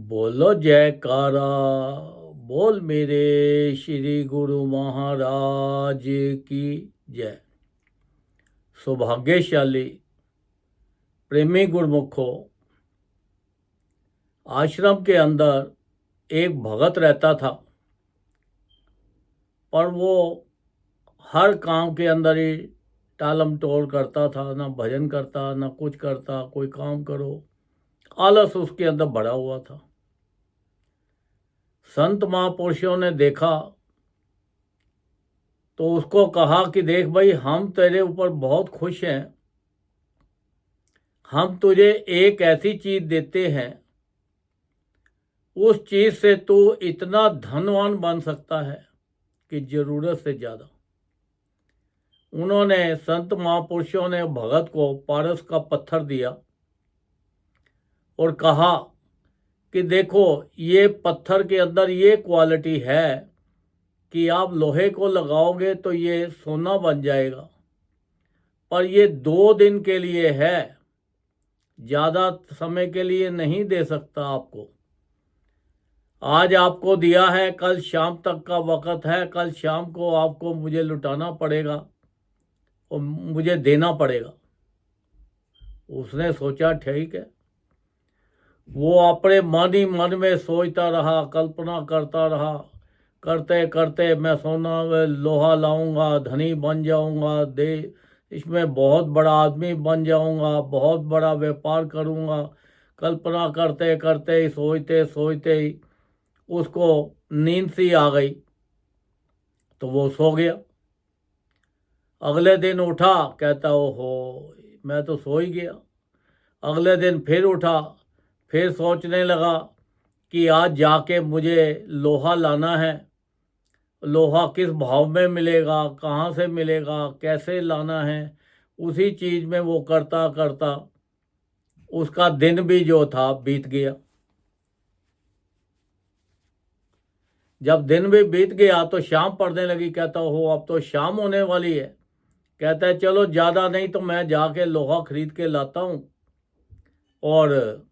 बोलो जयकारा। बोल मेरे श्री गुरु महाराज की जय। सौभाग्यशाली प्रेमी गुरुमुखो, आश्रम के अंदर एक भगत रहता था, पर वो हर काम के अंदर ही टालम टोल करता था। ना भजन करता, ना कुछ करता। कोई काम करो, आलस उसके अंदर भरा हुआ था। संत महापुरुषों ने देखा तो उसको कहा कि देख भाई, हम तेरे ऊपर बहुत खुश हैं। हम तुझे एक ऐसी चीज देते हैं, उस चीज से तू इतना धनवान बन सकता है कि जरूरत से ज्यादा। उन्होंने संत महापुरुषों ने भगत को पारस का पत्थर दिया और कहा कि देखो, ये पत्थर के अंदर ये क्वालिटी है कि आप लोहे को लगाओगे तो ये सोना बन जाएगा, पर ये 2 दिन के लिए है, ज़्यादा समय के लिए नहीं दे सकता आपको। आज आपको दिया है, कल शाम तक का वक़्त है। कल शाम को आपको मुझे लुटाना पड़ेगा और मुझे देना पड़ेगा। उसने सोचा ठीक है। वो अपने मन ही मन में सोचता रहा, कल्पना करता रहा। करते करते मैं सोना लोहा लाऊंगा, धनी बन जाऊंगा, दे इसमें बहुत बड़ा आदमी बन जाऊंगा, बहुत बड़ा व्यापार करूंगा। कल्पना करते करते ही, सोचते सोचते ही उसको नींद सी आ गई, तो वो सो गया। अगले दिन उठा, कहता ओहो, मैं तो सो ही गया। अगले दिन फिर उठा, फिर सोचने लगा कि आज जाके मुझे लोहा लाना है। लोहा किस भाव में मिलेगा, कहाँ से मिलेगा, कैसे लाना है। उसी चीज़ में वो करता करता उसका दिन भी जो था बीत गया। जब दिन भी बीत गया तो शाम पड़ने लगी। कहता हो, अब तो शाम होने वाली है। कहता है चलो, ज़्यादा नहीं तो मैं जाके लोहा खरीद के लाता हूँ और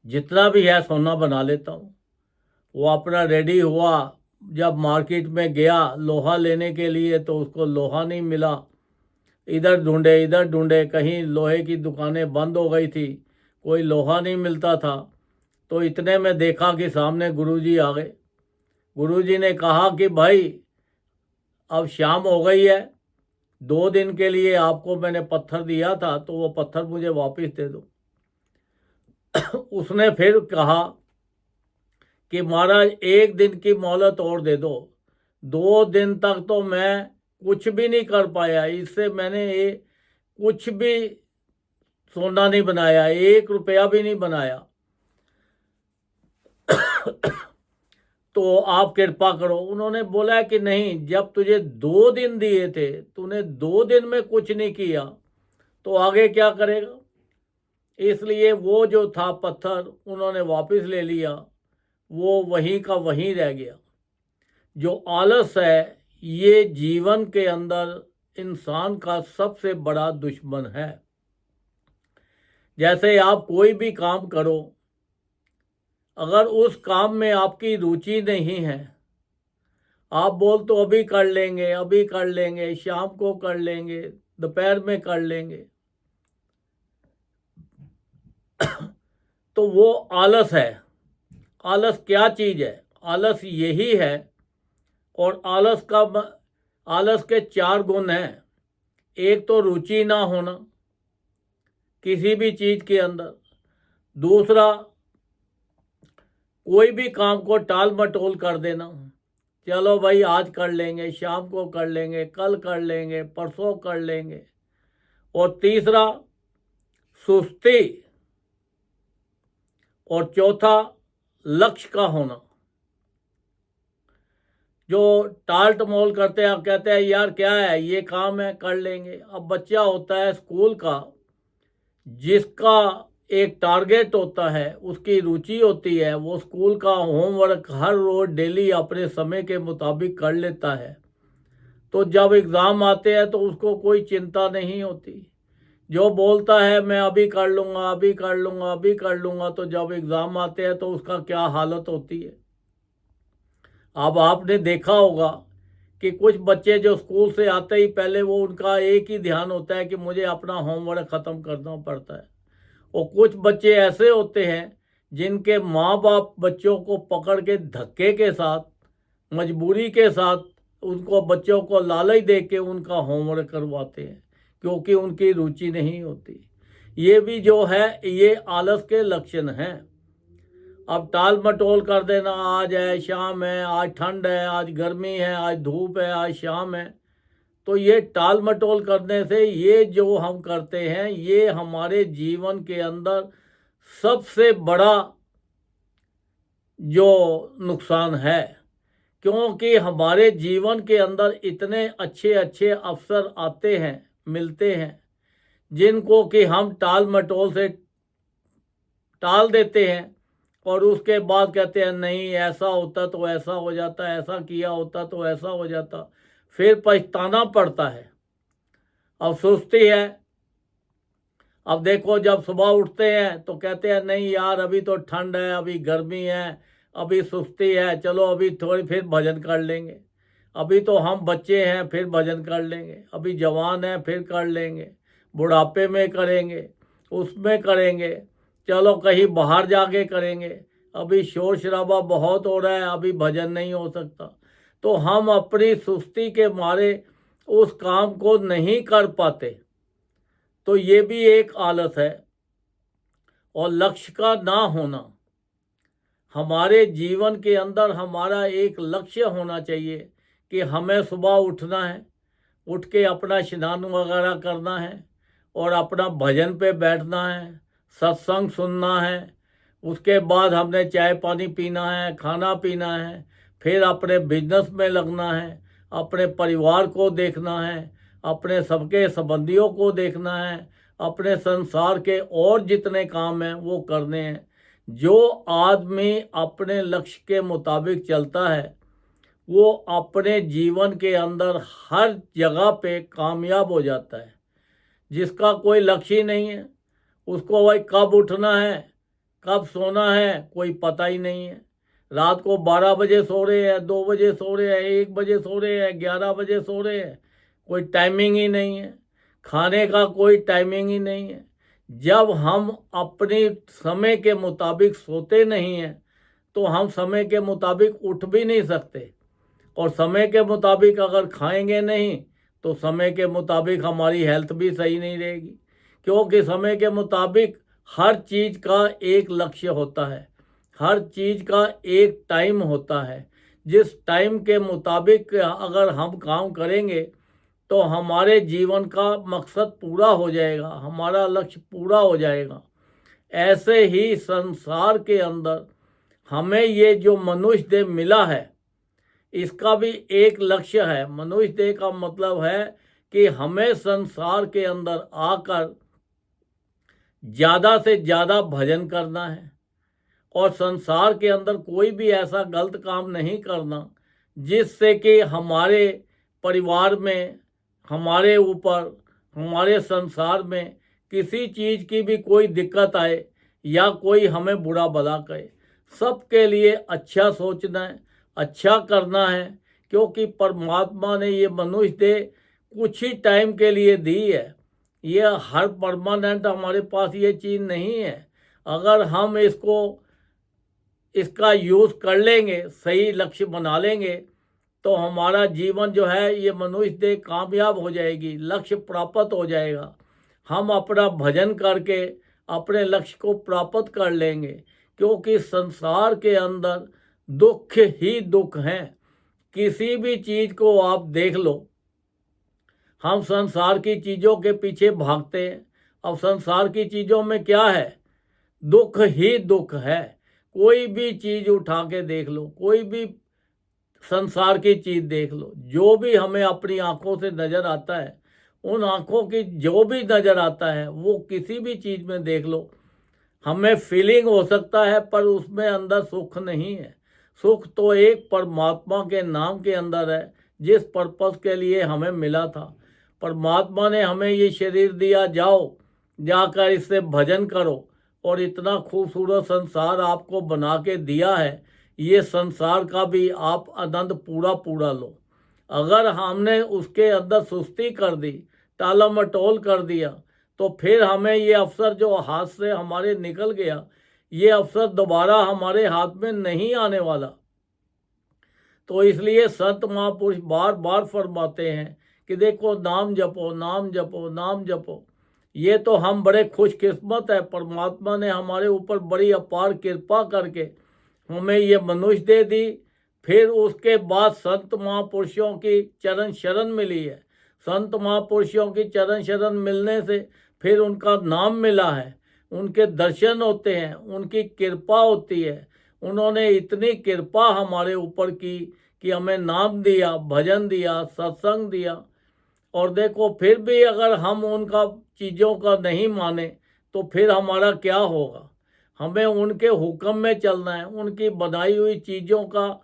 जितना भी है सोना बना लेता हूँ। वो अपना रेडी हुआ। जब मार्केट में गया लोहा लेने के लिए तो उसको लोहा नहीं मिला। इधर ढूंढे, कहीं लोहे की दुकानें बंद हो गई थी, कोई लोहा नहीं मिलता था। तो इतने में देखा कि सामने गुरुजी आ गए। गुरुजी ने कहा कि भाई, अब शाम हो गई है, 2 दिन के लिए आपको मैंने पत्थर दिया था, तो वो पत्थर मुझे वापस दे दो। उसने फिर कहा कि महाराज, 1 दिन की मोहलत और दे दो। 2 दिन तक तो मैं कुछ भी नहीं कर पाया, इससे मैंने ये कुछ भी सोना नहीं बनाया, 1 रुपया भी नहीं बनाया। तो आप कृपा करो। उन्होंने बोला कि नहीं, जब तुझे 2 दिन दिए थे, तूने 2 दिन में कुछ नहीं किया, तो आगे क्या करेगा। इसलिए वो जो था पत्थर उन्होंने वापस ले लिया, वो वहीं का वहीं रह गया। जो आलस है, ये जीवन के अंदर इंसान का सबसे बड़ा दुश्मन है। जैसे आप कोई भी काम करो, अगर उस काम में आपकी रुचि नहीं है, आप बोल तो अभी कर लेंगे, अभी कर लेंगे, शाम को कर लेंगे, दोपहर में कर लेंगे, तो वो आलस है। आलस क्या चीज़ है? आलस यही है। और आलस के 4 गुण हैं। एक तो रुचि ना होना किसी भी चीज़ के अंदर। दूसरा, कोई भी काम को टाल मटोल कर देना। चलो भाई, आज कर लेंगे, शाम को कर लेंगे, कल कर लेंगे, परसों कर लेंगे। और तीसरा, सुस्ती। और चौथा, लक्ष्य का होना। जो टाल टमोल करते हैं, आप कहते हैं यार क्या है, ये काम है, कर लेंगे। अब बच्चा होता है स्कूल का, जिसका एक टारगेट होता है, उसकी रुचि होती है, वो स्कूल का होमवर्क हर रोज डेली अपने समय के मुताबिक कर लेता है। तो जब एग्ज़ाम आते हैं तो उसको कोई चिंता नहीं होती जो बोलता है मैं अभी कर लूँगा, अभी कर लूँगा, अभी कर लूँगा, तो जब एग्ज़ाम आते हैं तो उसका क्या हालत होती है। अब आपने देखा होगा कि कुछ बच्चे जो स्कूल से आते ही पहले वो उनका एक ही ध्यान होता है कि मुझे अपना होमवर्क ख़त्म करना पड़ता है। और कुछ बच्चे ऐसे होते हैं जिनके माँ बाप बच्चों को पकड़ के धक्के के साथ, मजबूरी के साथ उनको बच्चों को लालच दे के उनका होमवर्क करवाते हैं, क्योंकि उनकी रुचि नहीं होती। ये भी जो है ये आलस के लक्षण हैं। अब टाल मटोल कर देना, आज है शाम है, आज ठंड है, आज गर्मी है, आज धूप है, आज शाम है, तो ये टाल मटोल करने से ये जो हम करते हैं ये हमारे जीवन के अंदर सबसे बड़ा जो नुकसान है। क्योंकि हमारे जीवन के अंदर इतने अच्छे अच्छे अवसर आते हैं, मिलते हैं, जिनको कि हम टाल मटोल से टाल देते हैं और उसके बाद कहते हैं नहीं ऐसा होता तो ऐसा हो जाता, ऐसा किया होता तो ऐसा हो जाता, फिर पछताना पड़ता है। अब सुस्ती है। अब देखो जब सुबह उठते हैं तो कहते हैं नहीं यार अभी तो ठंड है, अभी गर्मी है, अभी सुस्ती है, चलो अभी थोड़ी फिर भजन कर लेंगे, अभी तो हम बच्चे हैं फिर भजन कर लेंगे, अभी जवान हैं फिर कर लेंगे, बुढ़ापे में करेंगे, उसमें करेंगे, चलो कहीं बाहर जाके करेंगे, अभी शोर शराबा बहुत हो रहा है, अभी भजन नहीं हो सकता। तो हम अपनी सुस्ती के मारे उस काम को नहीं कर पाते, तो ये भी एक आलस है। और लक्ष्य का ना होना, हमारे जीवन के अंदर हमारा एक लक्ष्य होना चाहिए कि हमें सुबह उठना है, उठ के अपना स्नान वगैरह करना है और अपना भजन पे बैठना है, सत्संग सुनना है, उसके बाद हमने चाय पानी पीना है, खाना पीना है, फिर अपने बिजनेस में लगना है, अपने परिवार को देखना है, अपने सबके संबंधियों को देखना है, अपने संसार के और जितने काम हैं वो करने हैं। जो आदमी अपने लक्ष्य के मुताबिक चलता है वो अपने जीवन के अंदर हर जगह पे कामयाब हो जाता है। जिसका कोई लक्ष्य ही नहीं है उसको भाई कब उठना है कब सोना है कोई पता ही नहीं है। रात को 12 बजे सो रहे हैं, 2 बजे सो रहे हैं, 1 बजे सो रहे हैं, 11 बजे सो रहे हैं, कोई टाइमिंग ही नहीं है। खाने का कोई टाइमिंग ही नहीं है। जब हम अपने समय के मुताबिक सोते नहीं हैं तो हम समय के मुताबिक उठ भी नहीं सकते, और समय के मुताबिक अगर खाएंगे नहीं तो समय के मुताबिक हमारी हेल्थ भी सही नहीं रहेगी। क्योंकि समय के मुताबिक हर चीज़ का एक लक्ष्य होता है, हर चीज़ का एक टाइम होता है। जिस टाइम के मुताबिक अगर हम काम करेंगे तो हमारे जीवन का मकसद पूरा हो जाएगा, हमारा लक्ष्य पूरा हो जाएगा। ऐसे ही संसार के अंदर हमें ये जो मनुष्य देह मिला है इसका भी एक लक्ष्य है। मनुष्य देह का मतलब है कि हमें संसार के अंदर आकर ज़्यादा से ज़्यादा भजन करना है और संसार के अंदर कोई भी ऐसा गलत काम नहीं करना जिससे कि हमारे परिवार में, हमारे ऊपर, हमारे संसार में किसी चीज़ की भी कोई दिक्कत आए या कोई हमें बुरा भला कहे। सबके लिए अच्छा सोचना है, अच्छा करना है, क्योंकि परमात्मा ने ये मनुष्य देह कुछ ही टाइम के लिए दी है। ये हर परमानेंट हमारे पास ये चीज़ नहीं है। अगर हम इसका यूज़ कर लेंगे, सही लक्ष्य बना लेंगे तो हमारा जीवन जो है ये मनुष्य देह कामयाब हो जाएगी, लक्ष्य प्राप्त हो जाएगा। हम अपना भजन करके अपने लक्ष्य को प्राप्त कर लेंगे, क्योंकि संसार के अंदर दुख ही दुख हैं। किसी भी चीज़ को आप देख लो, हम संसार की चीज़ों के पीछे भागते हैं। अब संसार की चीज़ों में क्या है? दुख ही दुख है। कोई भी चीज़ उठा के देख लो, कोई भी संसार की चीज़ देख लो, जो भी हमें अपनी आंखों से नज़र आता है, उन आंखों की जो भी नज़र आता है वो किसी भी चीज़ में देख लो, हमें फीलिंग हो सकता है पर उसमें अंदर सुख नहीं है। सुख तो एक परमात्मा के नाम के अंदर है, जिस पर्पस के लिए हमें मिला था। परमात्मा ने हमें ये शरीर दिया, जाओ जाकर इससे भजन करो, और इतना खूबसूरत संसार आपको बना के दिया है, ये संसार का भी आप आनंद पूरा पूरा लो। अगर हमने उसके अंदर सुस्ती कर दी, टाला मटोल कर दिया, तो फिर हमें ये अवसर जो हाथ से हमारे निकल गया, ये अवसर दोबारा हमारे हाथ में नहीं आने वाला। तो इसलिए संत महापुरुष बार बार फरमाते हैं कि देखो, नाम जपो, नाम जपो, नाम जपो। ये तो हम बड़े खुशकिस्मत है, परमात्मा ने हमारे ऊपर बड़ी अपार कृपा करके हमें ये मनुष्य दे दी। फिर उसके बाद संत महापुरुषों की चरण शरण मिली है। संत महापुरुषों की चरण शरण मिलने से फिर उनका नाम मिला है, उनके दर्शन होते हैं, उनकी कृपा होती है। उन्होंने इतनी कृपा हमारे ऊपर की कि हमें नाम दिया, भजन दिया, सत्संग दिया। और देखो, फिर भी अगर हम उनका चीज़ों का नहीं माने तो फिर हमारा क्या होगा। हमें उनके हुक्म में चलना है, उनकी बनाई हुई चीज़ों का,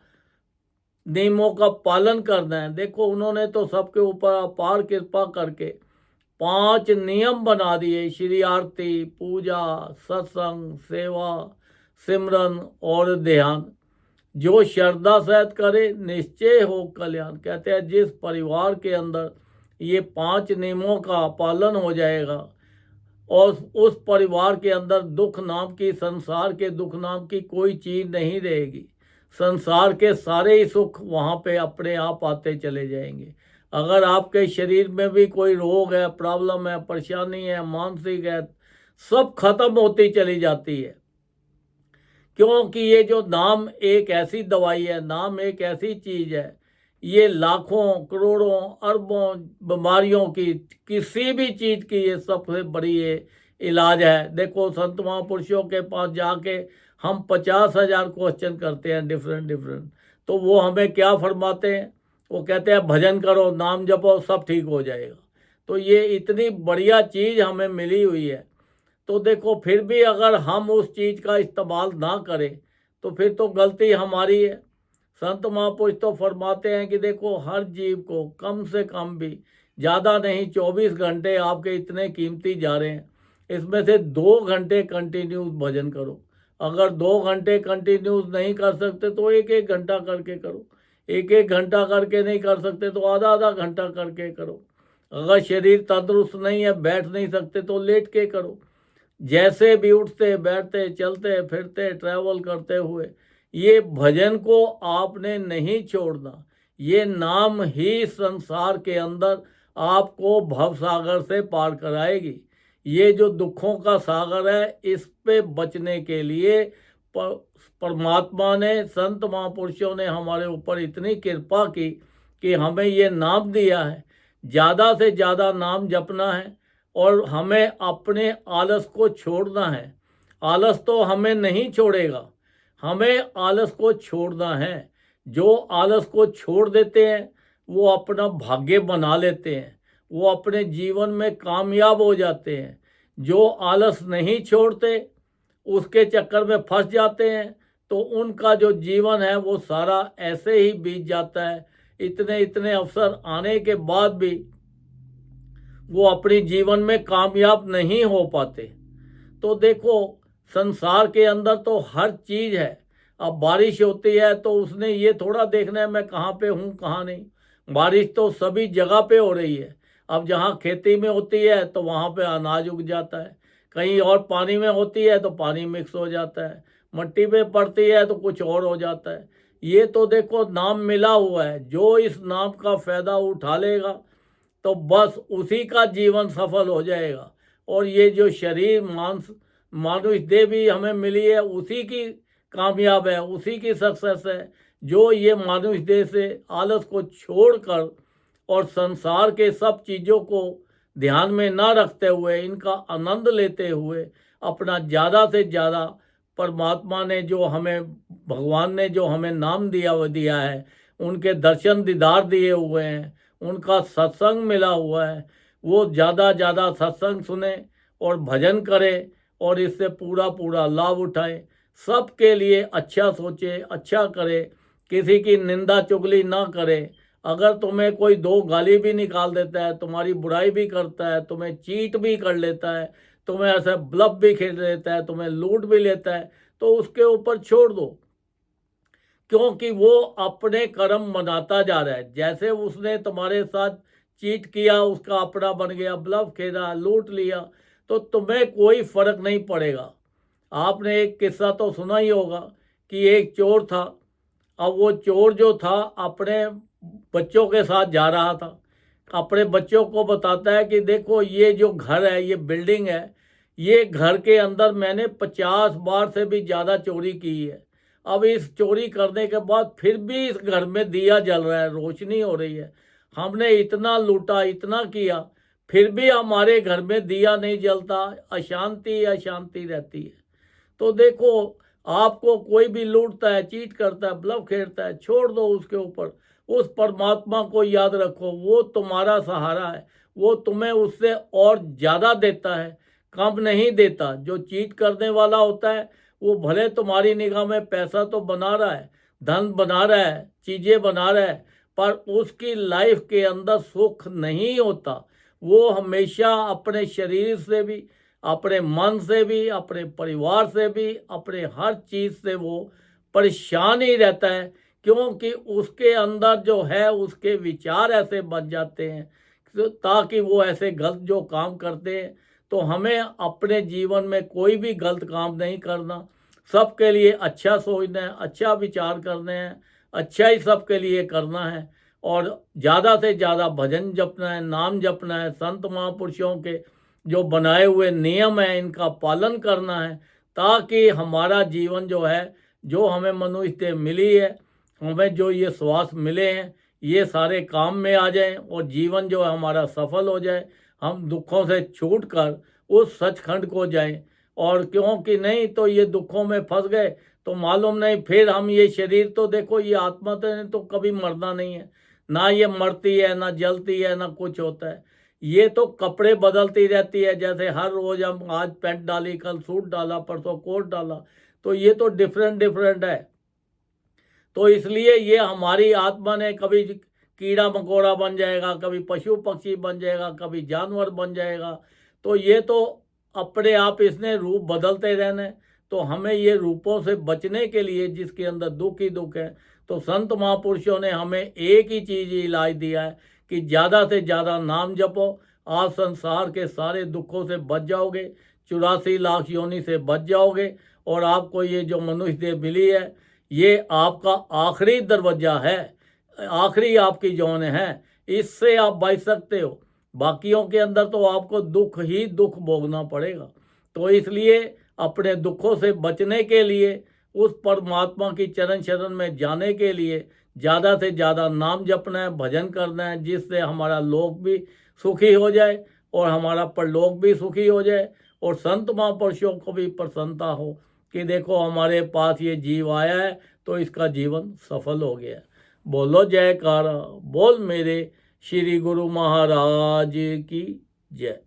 नियमों का पालन करना है। देखो, उन्होंने तो सबके ऊपर अपार कृपा करके 5 नियम बना दिए, श्री आरती, पूजा, सत्संग, सेवा, सिमरन और ध्यान। जो श्रद्धा सहित करे निश्चय हो कल्याण। कहते हैं जिस परिवार के अंदर ये 5 नियमों का पालन हो जाएगा, और उस परिवार के अंदर दुख नाम की, संसार के दुख नाम की कोई चीज़ नहीं रहेगी। संसार के सारे ही सुख वहाँ पे अपने आप आते चले जाएंगे। अगर आपके शरीर में भी कोई रोग है, प्रॉब्लम है, परेशानी है, मानसिक है, सब खत्म होती चली जाती है। क्योंकि ये जो नाम एक ऐसी दवाई है, नाम एक ऐसी चीज़ है, ये लाखों, करोड़ों, अरबों बीमारियों की, किसी भी चीज़ की ये सबसे बड़ी ये इलाज है। देखो, संत महापुरुषों के पास जाके हम 50,000 क्वेश्चन करते हैं डिफरेंट, तो वो हमें क्या फरमाते हैं? वो कहते हैं भजन करो, नाम जपो, सब ठीक हो जाएगा। तो ये इतनी बढ़िया चीज़ हमें मिली हुई है। तो देखो, फिर भी अगर हम उस चीज़ का इस्तेमाल ना करें तो फिर तो गलती हमारी है। संत महापुरुष तो फरमाते हैं कि देखो, हर जीव को कम से कम भी, ज़्यादा नहीं, 24 घंटे आपके इतने कीमती जा रहे हैं, इसमें से 2 घंटे कंटिन्यूस भजन करो। अगर 2 घंटे कंटिन्यूस नहीं कर सकते तो 1-1 घंटा करके करो। 1-1 घंटा करके नहीं कर सकते तो आधा-आधा घंटा करके करो। अगर शरीर तंदुरुस्त नहीं है, बैठ नहीं सकते, तो लेट के करो। जैसे भी उठते, बैठते, चलते फिरते, ट्रैवल करते हुए ये भजन को आपने नहीं छोड़ना। ये नाम ही संसार के अंदर आपको भवसागर से पार कराएगी। ये जो दुखों का सागर है, इस पे बचने के लिए परमात्मा ने, संत महापुरुषों ने हमारे ऊपर इतनी कृपा की कि हमें ये नाम दिया है। ज़्यादा से ज़्यादा नाम जपना है, और हमें अपने आलस को छोड़ना है। आलस तो हमें नहीं छोड़ेगा, हमें आलस को छोड़ना है। जो आलस को छोड़ देते हैं वो अपना भाग्य बना लेते हैं, वो अपने जीवन में कामयाब हो जाते हैं। जो आलस नहीं छोड़ते, उसके चक्कर में फंस जाते हैं, तो उनका जो जीवन है वो सारा ऐसे ही बीत जाता है। इतने इतने अवसर आने के बाद भी वो अपने जीवन में कामयाब नहीं हो पाते। तो देखो, संसार के अंदर तो हर चीज़ है। अब बारिश होती है तो उसने ये थोड़ा देखना है मैं कहाँ पे हूँ, कहाँ नहीं। बारिश तो सभी जगह पे हो रही है। अब जहाँ खेती में होती है तो वहाँ पे अनाज उग जाता है, कहीं और पानी में होती है तो पानी मिक्स हो जाता है, मट्टी पे पड़ती है तो कुछ और हो जाता है। ये तो देखो, नाम मिला हुआ है, जो इस नाम का फ़ायदा उठा लेगा तो बस उसी का जीवन सफल हो जाएगा। और ये जो शरीर, मानुष देह भी हमें मिली है, उसी की कामयाब है, उसी की सक्सेस है, जो ये मानुष देह से आलस को छोड़कर और संसार के सब चीज़ों को ध्यान में ना रखते हुए, इनका आनंद लेते हुए, अपना ज़्यादा से ज़्यादा परमात्मा ने जो हमें, भगवान ने जो हमें नाम दिया है, उनके दर्शन दीदार दिए हुए हैं, उनका सत्संग मिला हुआ है, वो ज़्यादा ज़्यादा सत्संग सुने और भजन करें और इससे पूरा पूरा लाभ उठाएं। सबके लिए अच्छा सोचे, अच्छा करे, किसी की निंदा चुगली ना करे, अगर तुम्हें कोई दो गाली भी निकाल देता है, तुम्हारी बुराई भी करता है, तुम्हें चीट भी कर लेता है, तुम्हें ऐसे ब्लफ भी खेल लेता है, तुम्हें लूट भी लेता है, तो उसके ऊपर छोड़ दो, क्योंकि वो अपने कर्म बनाता जा रहा है। जैसे उसने तुम्हारे साथ चीट किया, उसका अपना बन गया, ब्लफ खेला, लूट लिया, तो तुम्हें कोई फर्क नहीं पड़ेगा। आपने एक किस्सा तो सुना ही होगा कि एक चोर था। अब वो चोर जो था अपने बच्चों के साथ जा रहा था, अपने बच्चों को बताता है कि देखो ये जो घर है, ये बिल्डिंग है, ये घर के अंदर मैंने 50 बार से भी ज़्यादा चोरी की है। अब इस चोरी करने के बाद फिर भी इस घर में दिया जल रहा है, रोशनी हो रही है। हमने इतना लूटा, इतना किया, फिर भी हमारे घर में दिया नहीं जलता, अशांति अशांति रहती है। तो देखो, आपको कोई भी लूटता है, चीट करता है, ब्लफ खेलता है, छोड़ दो उसके ऊपर। उस परमात्मा को याद रखो, वो तुम्हारा सहारा है, वो तुम्हें उससे और ज़्यादा देता है, कम नहीं देता। जो चीट करने वाला होता है वो भले तुम्हारी निगाह में पैसा तो बना रहा है, धन बना रहा है, चीज़ें बना रहा है, पर उसकी लाइफ के अंदर सुख नहीं होता। वो हमेशा अपने शरीर से भी, अपने मन से भी, अपने परिवार से भी, अपने हर चीज़ से वो परेशान ही रहता है, क्योंकि उसके अंदर जो है उसके विचार ऐसे बन जाते हैं ताकि वो ऐसे गलत जो काम करते हैं। तो हमें अपने जीवन में कोई भी गलत काम नहीं करना, सबके लिए अच्छा सोचना है, अच्छा विचार करने हैं, अच्छा ही सबके लिए करना है, और ज़्यादा से ज़्यादा भजन जपना है, नाम जपना है, संत महापुरुषों के जो बनाए हुए नियम हैं इनका पालन करना है, ताकि हमारा जीवन जो है, जो हमें मनुष्य देह मिली है, हमें जो ये श्वास मिले हैं, ये सारे काम में आ जाएं और जीवन जो है हमारा सफल हो जाए, हम दुखों से छूट कर उस सचखंड को जाएं। और क्योंकि नहीं तो ये दुखों में फंस गए तो मालूम नहीं, फिर हम ये शरीर तो देखो, ये आत्मा तो कभी मरना नहीं है, ना ये मरती है, ना जलती है, ना कुछ होता है। ये तो कपड़े बदलती रहती है, जैसे हर रोज हम आज पैंट डाली, कल सूट डाला, परसों कोट डाला, तो ये तो डिफरेंट डिफरेंट है। तो इसलिए ये हमारी आत्मा ने कभी कीड़ा मकोड़ा बन जाएगा, कभी पशु पक्षी बन जाएगा, कभी जानवर बन जाएगा। तो ये तो अपने आप इसने रूप बदलते रहने। तो हमें ये रूपों से बचने के लिए, जिसके अंदर दुख ही दुख है, तो संत महापुरुषों ने हमें एक ही चीज़ इलाज दिया है कि ज़्यादा से ज़्यादा नाम जपो, आप संसार के सारे दुखों से बच जाओगे, 84 लाख योनि से बच जाओगे, और आपको ये जो मनुष्य देह मिली है, ये आपका आखिरी दरवाजा है, आखिरी आपकी जौन है, इससे आप बच सकते हो। बाकियों के अंदर तो आपको दुख ही दुख भोगना पड़ेगा। तो इसलिए अपने दुखों से बचने के लिए, उस परमात्मा की चरण शरण में जाने के लिए ज़्यादा से ज़्यादा नाम जपना है, भजन करना है, जिससे हमारा लोक भी सुखी हो जाए और हमारा परलोक भी सुखी हो जाए, और संत महापुरुषों को भी प्रसन्नता हो कि देखो हमारे पास ये जीव आया है तो इसका जीवन सफल हो गया। बोलो जयकारा, बोल मेरे श्री गुरु महाराज की जय।